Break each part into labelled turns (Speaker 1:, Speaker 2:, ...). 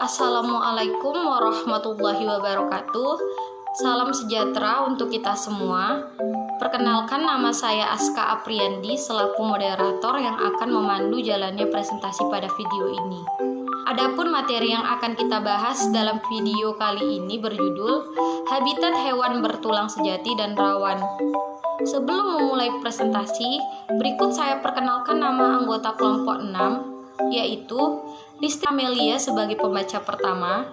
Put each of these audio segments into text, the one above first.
Speaker 1: Assalamualaikum warahmatullahi wabarakatuh. Salam sejahtera untuk kita semua. Perkenalkan, nama saya Aska Apriandi selaku moderator yang akan memandu jalannya presentasi pada video ini. Adapun materi yang akan kita bahas dalam video kali ini berjudul Habitat Hewan Bertulang Sejati dan Rawan. Sebelum memulai presentasi, berikut saya perkenalkan nama anggota kelompok 6, yaitu Listri Amelia sebagai pembaca pertama,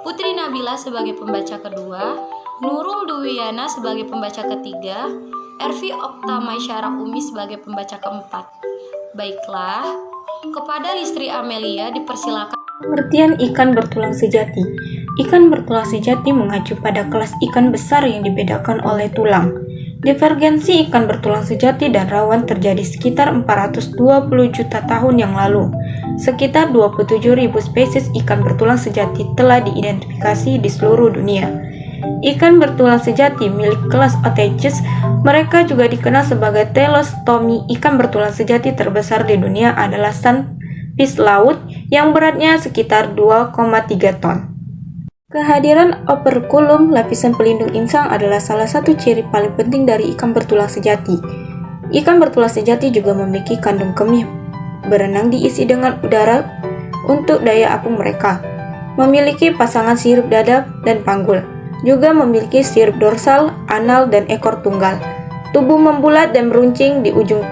Speaker 1: Putri Nabila sebagai pembaca kedua, Nurul Duwiyana sebagai pembaca ketiga, Ervi Okta Maisyarah Umi sebagai pembaca keempat. Baiklah, kepada Listri Amelia dipersilakan.
Speaker 2: Pengertian ikan bertulang sejati. Ikan bertulang sejati mengacu pada kelas ikan besar yang dibedakan oleh tulang. Divergensi ikan bertulang sejati dan rawan terjadi sekitar 420 juta tahun yang lalu. Sekitar 27.000 spesies ikan bertulang sejati telah diidentifikasi di seluruh dunia. Ikan bertulang sejati milik kelas Otages, mereka juga dikenal sebagai Telostomi. Ikan bertulang sejati terbesar di dunia adalah sunfish laut yang beratnya sekitar 2,3 ton. Kehadiran operkulum, lapisan pelindung insang, adalah salah satu ciri paling penting dari ikan bertulang sejati. Ikan bertulang sejati juga memiliki kandung kemih berenang diisi dengan udara untuk daya apung mereka. Memiliki pasangan sirip dada dan panggul. Juga memiliki sirip dorsal, anal, dan ekor tunggal. Tubuh membulat dan meruncing di ujung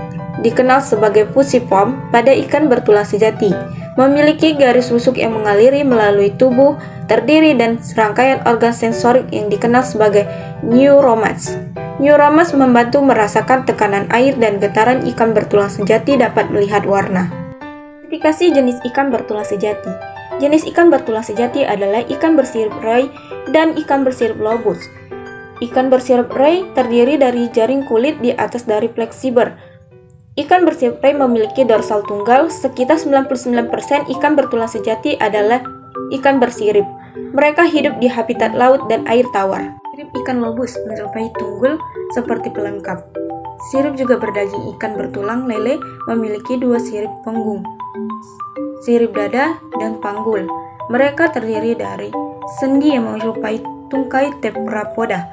Speaker 2: dikenal sebagai fusiform pada ikan bertulang sejati. Memiliki garis busuk yang mengaliri melalui tubuh, terdiri dan serangkaian organ sensorik yang dikenal sebagai neuromas. Neuromas membantu merasakan tekanan air dan getaran. Ikan bertulang sejati dapat melihat warna. Klasifikasi jenis ikan bertulang sejati. Jenis ikan bertulang sejati adalah ikan bersirip ray dan ikan bersirip lobus. Ikan bersirip ray terdiri dari jaring kulit di atas dari fleksibel. Ikan bersirip ray memiliki dorsal tunggal. Sekitar 99% ikan bertulang sejati adalah ikan bersirip. Mereka hidup di habitat laut dan air tawar. Sirip ikan lobus menyerupai tunggul seperti pelengkap. Sirip juga berdaging. Ikan bertulang lele memiliki dua sirip punggung, sirip dada, dan panggul. Mereka terdiri dari sendi yang menyerupai tungkai tetrapoda.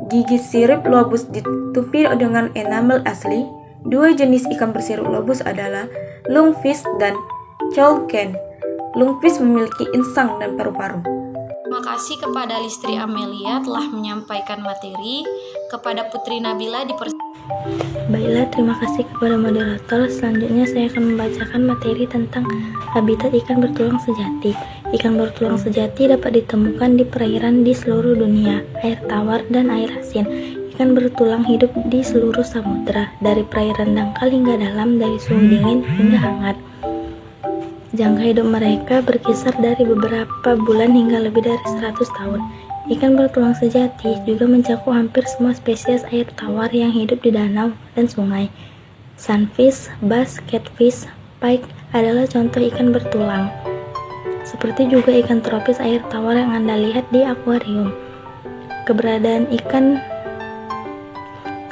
Speaker 2: Gigi sirip lobus ditutupi dengan enamel asli. Dua jenis ikan bersirip lobus adalah lungfish dan cholken. Lungfish memiliki insang dan paru-paru.
Speaker 1: Terima kasih kepada Listri Amelia telah menyampaikan materi. Kepada Putri Nabila
Speaker 3: Baiklah, terima kasih kepada moderator. Selanjutnya saya akan membacakan materi tentang habitat ikan bertulang sejati. Ikan bertulang sejati dapat ditemukan di perairan di seluruh dunia, air tawar dan air asin. Ikan bertulang hidup di seluruh samudera, dari perairan dangkal hingga dalam, dari suhu dingin hingga hangat. Jangka hidup mereka berkisar dari beberapa bulan hingga lebih dari 100 tahun. Ikan bertulang sejati juga mencakup hampir semua spesies air tawar yang hidup di danau dan sungai. Sunfish, bass, catfish, pike adalah contoh ikan bertulang. Seperti juga ikan tropis air tawar yang Anda lihat di akuarium. Keberadaan ikan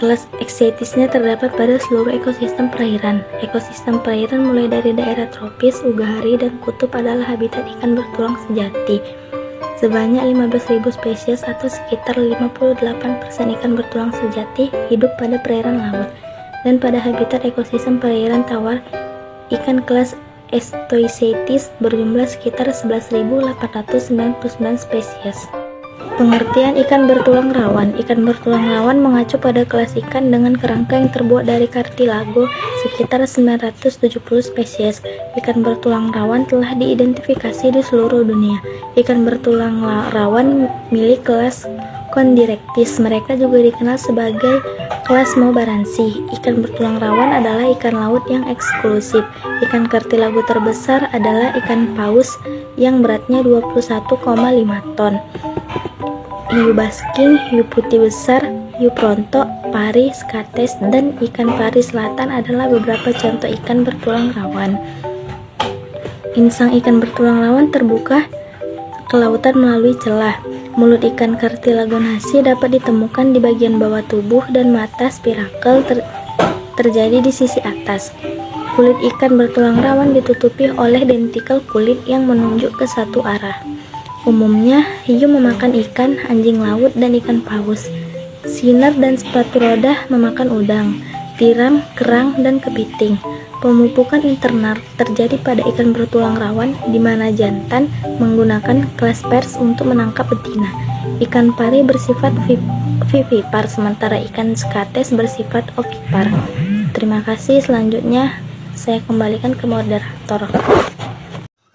Speaker 3: kelas eksetisnya terdapat pada seluruh ekosistem perairan. Ekosistem perairan mulai dari daerah tropis, ugahari, dan kutub adalah habitat ikan bertulang sejati. Sebanyak 15.000 spesies atau sekitar 58% ikan bertulang sejati hidup pada perairan laut. Dan pada habitat ekosistem perairan tawar, ikan kelas Estoicetes berjumlah sekitar 11.899 spesies. Pengertian ikan bertulang rawan. Ikan bertulang rawan mengacu pada kelas ikan dengan kerangka yang terbuat dari kartilago sekitar 970 spesies. Ikan bertulang rawan telah diidentifikasi di seluruh dunia. Ikan bertulang rawan milik kelas Chondrichthyes. Mereka juga dikenal sebagai kelas Mobaransi. Ikan bertulang rawan adalah ikan laut yang eksklusif. Ikan kartilago terbesar adalah ikan paus yang beratnya 21,5 ton. Hiu basking, hiu putih besar, hiu pronto, pari, skates, dan ikan pari selatan adalah beberapa contoh ikan bertulang rawan. Insang ikan bertulang rawan terbuka ke lautan melalui celah. Mulut ikan kartilagonasi dapat ditemukan di bagian bawah tubuh dan mata spirakel terjadi di sisi atas. Kulit ikan bertulang rawan ditutupi oleh dentikel kulit yang menunjuk ke satu arah. Umumnya, hiu memakan ikan, anjing laut, dan ikan paus. Sinar dan sepatu roda memakan udang, tiram, kerang, dan kepiting. Pemupukan internal terjadi pada ikan bertulang rawan, di mana jantan menggunakan kelas pers untuk menangkap betina. Ikan pari bersifat vivipar, sementara ikan skates bersifat ovipar. Terima kasih. Selanjutnya, saya kembalikan ke moderator.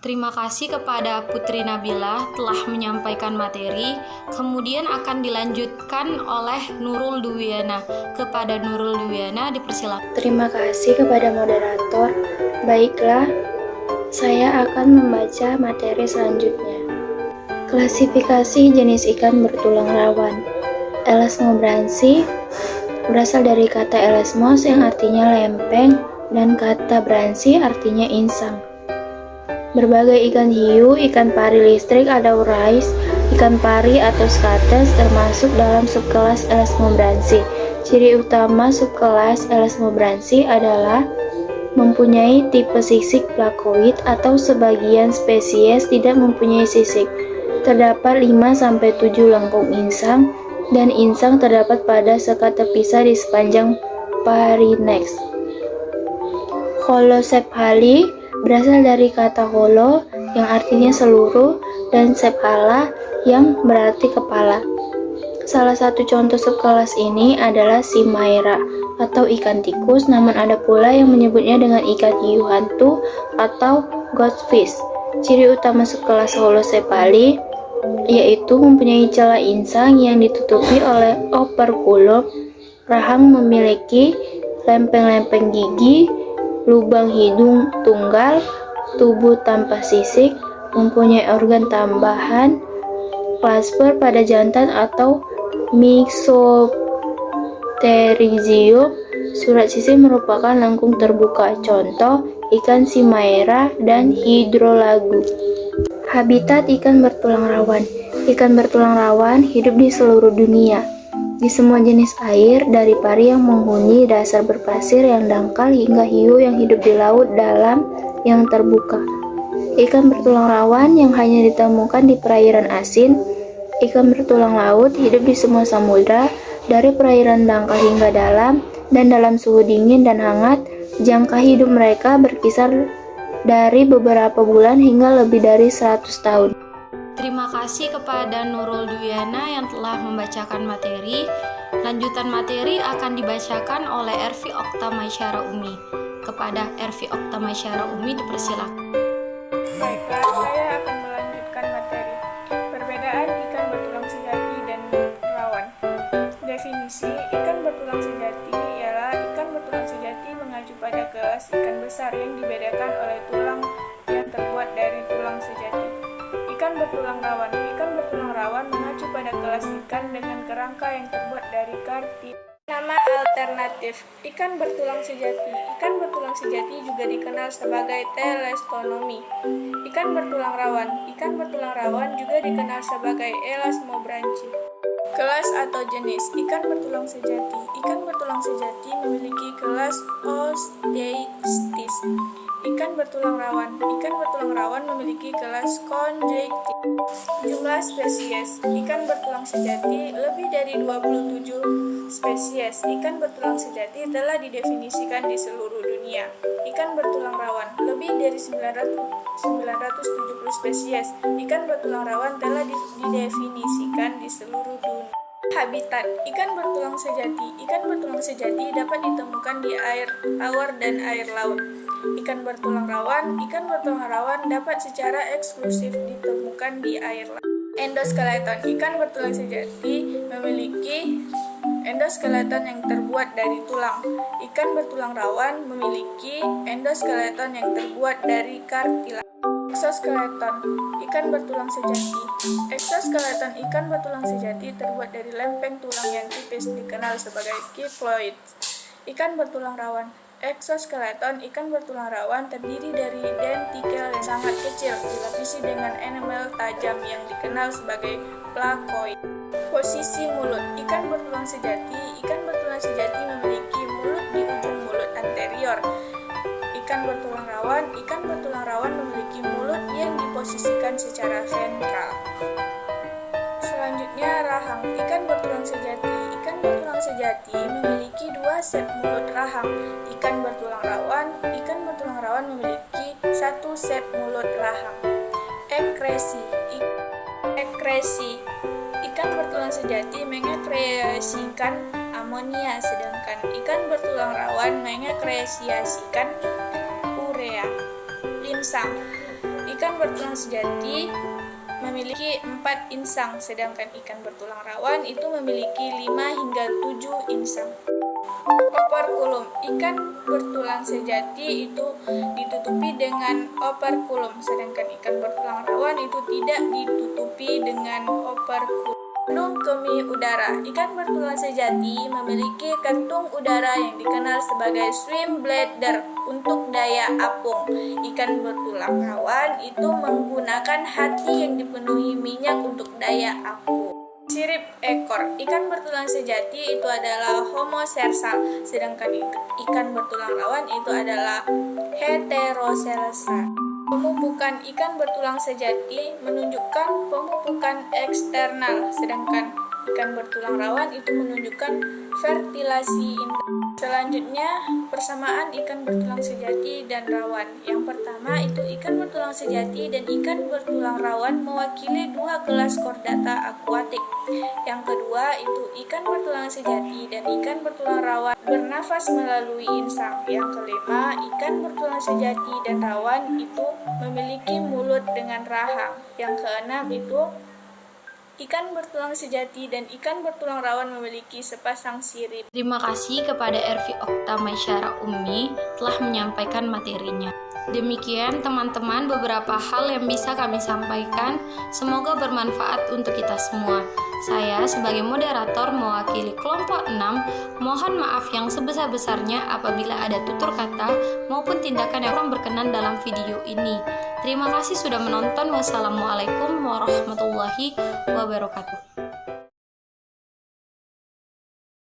Speaker 1: Terima kasih kepada Putri Nabila telah menyampaikan materi, kemudian akan dilanjutkan oleh Nurul Duwiana. Kepada Nurul Duwiana dipersilakan.
Speaker 4: Terima kasih kepada moderator. Baiklah, saya akan membaca materi selanjutnya. Klasifikasi jenis ikan bertulang rawan. Elasmobranchi berasal dari kata elasmos yang artinya lempeng dan kata branchi artinya insang. Berbagai ikan hiu, ikan pari listrik atau rais, ikan pari atau skates termasuk dalam subkelas Elasmobranchi. Ciri utama subkelas Elasmobranchi adalah mempunyai tipe sisik plakoid atau sebagian spesies tidak mempunyai sisik. Terdapat 5-7 lengkung insang dan insang terdapat pada sekat terpisah di sepanjang parineks. Holocephali berasal dari kata holo yang artinya seluruh dan cephala yang berarti kepala. Salah satu contoh subkelas ini adalah Chimaera atau ikan tikus, namun ada pula yang menyebutnya dengan ikan hiu hantu atau goldfish. Ciri utama subkelas Holocephali yaitu mempunyai celah insang yang ditutupi oleh operkulum, rahang memiliki lempeng-lempeng gigi, lubang hidung tunggal, tubuh tanpa sisik, mempunyai organ tambahan, klasper pada jantan atau Myxopterygium. Surat sisik merupakan lengkung terbuka. Contoh, ikan Chimaera dan Hydrolagus. Habitat ikan bertulang rawan. Ikan bertulang rawan hidup di seluruh dunia. Di semua jenis air, dari pari yang menghuni dasar berpasir yang dangkal hingga hiu yang hidup di laut dalam yang terbuka. Ikan bertulang rawan yang hanya ditemukan di perairan asin. Ikan bertulang laut hidup di semua samudra, dari perairan dangkal hingga dalam, dan dalam suhu dingin dan hangat. Jangka hidup mereka berkisar dari beberapa bulan hingga lebih dari 100 tahun.
Speaker 1: Terima kasih kepada Nurul Duwiana yang telah membacakan materi. Lanjutan materi akan dibacakan oleh Ervi Oktamasyara Umi. Kepada Ervi Oktamasyara Umi dipersilakan.
Speaker 5: Baiklah, saya akan melanjutkan materi. Perbedaan ikan bertulang sejati dan rawan. Definisi ikan bertulang sejati ialah ikan bertulang sejati mengacu pada kelas ikan besar yang dibedakan oleh tulang yang terbuat dari tulang sejati. Ikan bertulang rawan. Ikan bertulang rawan mengacu pada kelas ikan dengan kerangka yang terbuat dari kartil. Nama alternatif ikan bertulang sejati. Ikan bertulang sejati juga dikenal sebagai telestonomi. Ikan bertulang rawan. Ikan bertulang rawan juga dikenal sebagai Elasmobranchi. Kelas atau jenis ikan bertulang sejati. Ikan bertulang sejati memiliki kelas Osteistis. Ikan bertulang rawan. Ikan bertulang rawan memiliki kelas Conjunctiva. Jumlah spesies ikan bertulang sejati lebih dari 27 spesies ikan bertulang sejati telah didefinisikan di seluruh dunia. Ikan bertulang rawan lebih dari 970 spesies ikan bertulang rawan telah didefinisikan di seluruh dunia. Habitat ikan bertulang sejati. Ikan bertulang sejati dapat ditemukan di air tawar dan air laut. Ikan bertulang rawan dapat secara eksklusif ditemukan di air laut. Endoskeleton ikan bertulang sejati memiliki endoskeleton yang terbuat dari tulang. Ikan bertulang rawan memiliki endoskeleton yang terbuat dari kartilage. Eksoskeleton ikan bertulang sejati. Eksoskeleton ikan bertulang sejati terbuat dari lempeng tulang yang tipis dikenal sebagai kyploid. Ikan bertulang rawan. Eksoskeleton ikan bertulang rawan terdiri dari dentikel yang sangat kecil dilapisi dengan enamel tajam yang dikenal sebagai plakoid. Posisi mulut ikan bertulang sejati. Ikan bertulang sejati memiliki mulut di ujung mulut anterior. ikan bertulang rawan. Ikan bertulang rawan memiliki mulut yang diposisikan secara ventral. Selanjutnya, rahang. Ikan bertulang sejati. Ikan bertulang sejati memiliki 2 set mulut rahang. Ikan bertulang rawan memiliki 1 set mulut rahang. Ekresi. Ikan bertulang sejati mengekresikan amonia, sedangkan ikan bertulang rawan mengekresiasikan urea. Insang. Ikan bertulang sejati memiliki 4 insang, sedangkan ikan bertulang rawan itu memiliki 5 hingga 7 insang. Operkulum. Ikan bertulang sejati itu ditutupi dengan operkulum, sedangkan ikan bertulang rawan itu tidak ditutupi dengan operkulum. Kantung kemih udara. Ikan bertulang sejati memiliki kantung udara yang dikenal sebagai swim bladder untuk daya apung. Ikan bertulang rawan itu menggunakan hati yang dipenuhi minyak untuk daya apung. Sirip ekor. Ikan bertulang sejati itu adalah homosersal, sedangkan ikan bertulang rawan itu adalah heterosersal. Pemupukan. Ikan bertulang sejati menunjukkan pemupukan eksternal, sedangkan ikan bertulang rawan itu menunjukkan fertilasi internal. Selanjutnya, persamaan ikan bertulang sejati dan rawan. Yang pertama itu ikan bertulang sejati dan ikan bertulang rawan mewakili 2 kelas chordata akuatik. Yang kedua itu ikan bertulang sejati dan ikan bertulang rawan bernafas melalui insang. Yang kelima, ikan bertulang sejati dan rawan itu memiliki mulut dengan rahang. Yang keenam itu ikan bertulang sejati dan ikan bertulang rawan memiliki sepasang sirip.
Speaker 1: Terima kasih kepada Ervi Okta Maisyara Ummi telah menyampaikan materinya. Demikian teman-teman beberapa hal yang bisa kami sampaikan, semoga bermanfaat untuk kita semua. Saya sebagai moderator mewakili kelompok 6, mohon maaf yang sebesar-besarnya apabila ada tutur kata maupun tindakan yang kurang berkenan dalam video ini. Terima kasih sudah menonton. Wassalamualaikum warahmatullahi wabarakatuh.